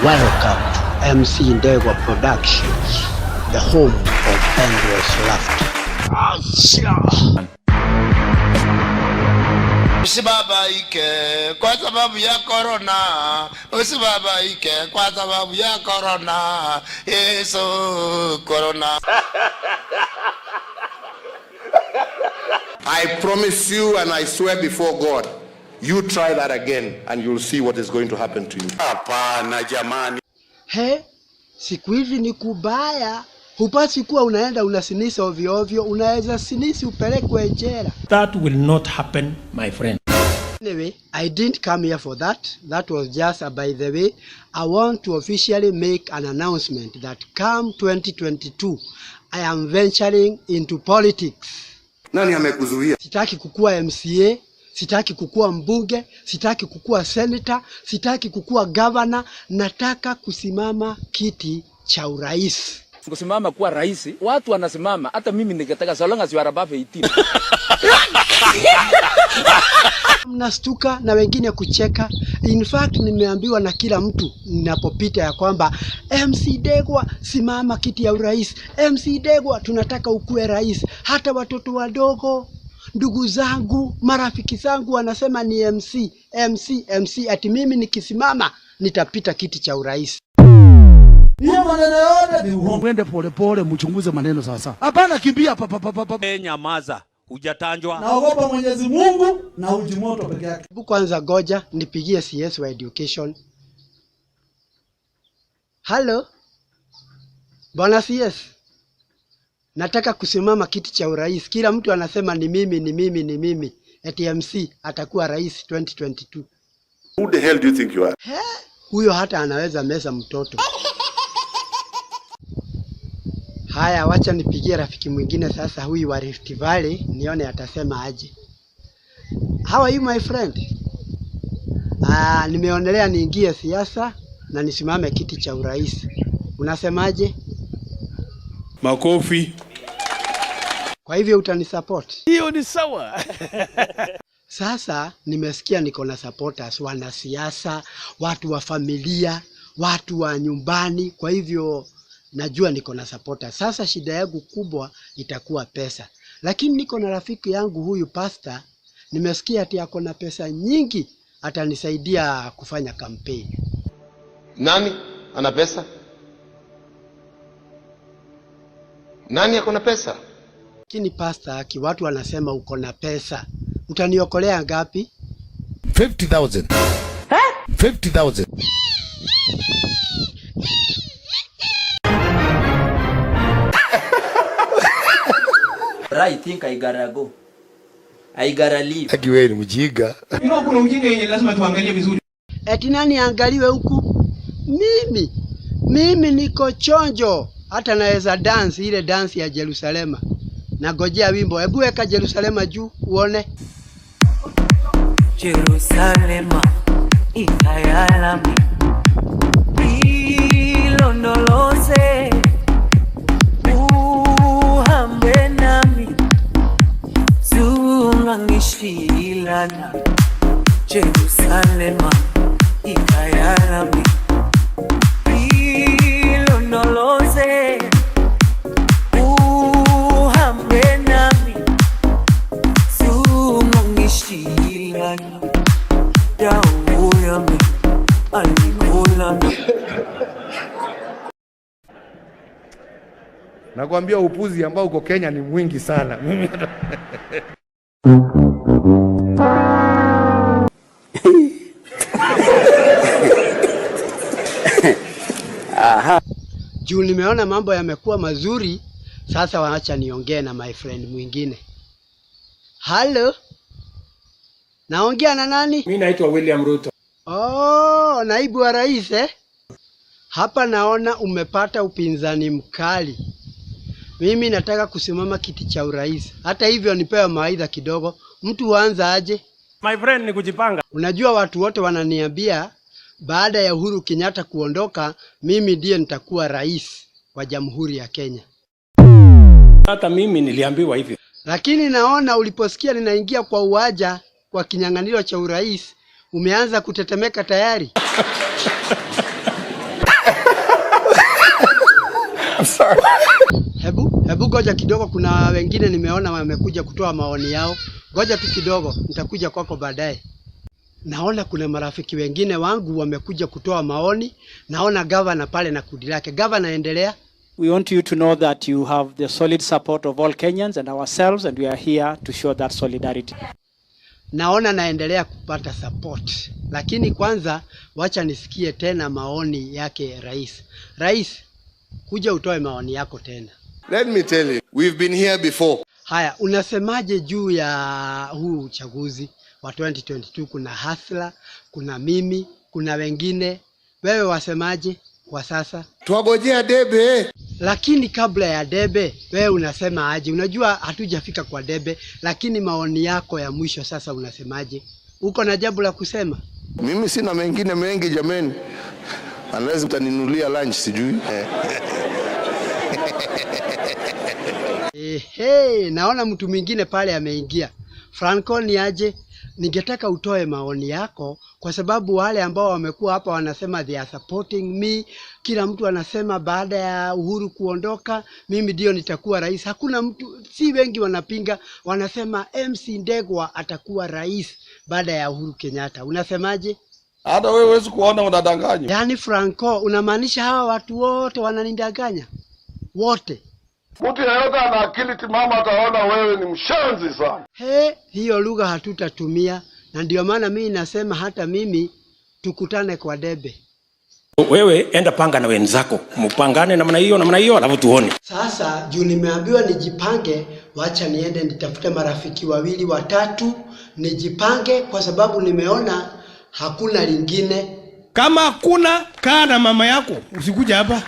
Welcome to MC NDEGWA Productions, the home of endless laughter. Usibabaike kwa sababu ya corona. Usibabaike kwa sababu ya corona. Yesu corona. I promise you and I swear before God, you try that again and you'll see what is going to happen to you. Hapana jamani. Siku hizi ni kubaya. Hupasi kuwa unaenda unasinisa ovyo ovyo, unaweza sinisi upelekwe jela. That will not happen, my friend. Anyway, I didn't come here for that. That was just by the way. I want to officially make an announcement that come 2022, I am venturing into politics. Nani amekuzuia? Sitaki kukua MCA, sitaki kukua mbunge, sitaki kukua senator, sitaki kukua governor, nataka kusimama kiti cha urais. Kusimama kuwa rais, watu wanasimama, hata mimi ningetaka so long as you are above 18. Mnastuka na wengine kucheka. In fact nimeambiwa na kila mtu ninapopita ya kwamba MC NDEGWA simama kiti ya urais. MC NDEGWA tunataka ukue rais. Hata watoto wadogo, ndugu zangu, marafiki zangu wanasema ni MC ati mimi nikisimama nitapita kiti cha urais. Hiyo maneno yote ni uongo. Mwende pole pole mchunguze maneno sasa. Hapana kimbia papa. Nyamaza, hujatanjwa. Naogopa Mwenyezi Mungu na uji moto peke yake. Kwanza goja nipigie CS wa education. Hello? Bwana CS. Nataka kusimama kiti cha urais. Kila mtu anasema ni mimi. Eti MC atakuwa rais 2022. Who the hell do you think you are? Huyo hata anaweza meza mtoto. Haya, wacha nipigie rafiki mwingine sasa, huyu wa Rift Valley, nione atasema aje. How are you my friend? Nimeonelea niingie siasa na nisimame kiti cha urais. Unasemaje? Makofi. Kwa hivyo utanisupport? Hiyo ni sawa. Sasa nimesikia niko na supporters, wanasiasa, watu wa familia, watu wa nyumbani, kwa hivyo najua niko na supporters. Sasa shida yangu kubwa itakuwa pesa. Lakini niko na rafiki yangu huyu pastor, nimesikia ati ako na pesa nyingi, atanisaidia kufanya campaign. Nani ana pesa? Nani ako na pesa? Lakini pastor, watu wanasema uko na pesa. Utaniokolea ngapi? 50,000. 50,000. I think I gotta go. I gotta leave. Haki wewe ni mjinga. Kuna ujinga yenye lazima tuangalie vizuri. Eti nani angaliwe huku? Mimi niko chonjo. Hata naweza dance ile dance ya Jerusalema. Nagojea wimbo. Hebu weka Jerusalema juu uone. Jerusalema ikayalami ilondoloze uhambe nami zungangishilana. Jerusalema ikayalami ilondoloze uhambe nami zungangishilana. Nakwambia upuzi ambao uko Kenya ni mwingi sana. Juu nimeona mambo yamekuwa mazuri, sasa waacha niongee na my friend mwingine. Hello? Naongea na nani? Mimi naitwa William Ruto. Naibu wa rais Hapa naona umepata upinzani mkali. Mimi nataka kusimama kiti cha urais. Hata hivyo nipewe mawaidha kidogo. Mtu huanza aje? My friend, ni kujipanga. Unajua watu wote wananiambia baada ya Uhuru Kenyatta kuondoka, mimi ndiye nitakuwa rais wa Jamhuri ya Kenya. Hata mimi niliambiwa hivyo. Lakini naona uliposikia ninaingia kwa uwaja kwa kinyang'anyiro cha urais, umeanza kutetemeka tayari. Hebu goja kidogo, kuna wengine nimeona wamekuja kutoa maoni yao. Goja tu kidogo, nitakuja kwako baadaye. Naona kuna marafiki wengine wangu wamekuja kutoa maoni. Naona governor pale na kundi lake. Governor, endelea. We want you to know that you have the solid support of all Kenyans and ourselves, and we are here to show that solidarity. Naona naendelea kupata support. Lakini kwanza wacha nisikie tena maoni yake rais. Rais, kuja utoe maoni yako tena. Let me tell you, we've been here before. Haya, unasemaje juu ya huu uchaguzi wa 2022? Kuna hasla, kuna mimi, kuna wengine. Wewe wasemaje kwa sasa? Tuagojea debe. Lakini kabla ya debe, wewe unasema aje? Unajua hatujafika kwa debe, lakini maoni yako ya mwisho sasa unasemaje? Uko na jambo la kusema? Mimi sina mengine mengi jameni. Unless mtaninulia lunch sijui. Naona mtu mwingine pale ameingia. Franco, ni aje? Ningetaka utoe maoni yako kwa sababu wale ambao wamekuwa hapa wanasema they are supporting me. Kila mtu anasema baada ya Uhuru kuondoka mimi ndio nitakuwa rais. Hakuna mtu, si wengi wanapinga, wanasema MC Ndegwa atakuwa rais baada ya Uhuru Kenyatta. Unasemaje? Hata wewe huwezi kuona unadanganya. Yaani Franco, unamaanisha hawa watu wote wananidanganya? Wote? Mtu yeyote ana akili timamu ataona wewe ni mshenzi sana. Hiyo lugha hatutatumia, na ndio maana mimi nasema hata mimi tukutane kwa debe. Wewe enda panga na wenzako, mpangane namna hiyo alafu tuone. Sasa juu nimeambiwa nijipange, wacha niende nitafute marafiki wawili watatu nijipange, kwa sababu nimeona hakuna lingine. Kama hakuna, kaa na mama yako, usikuja hapa.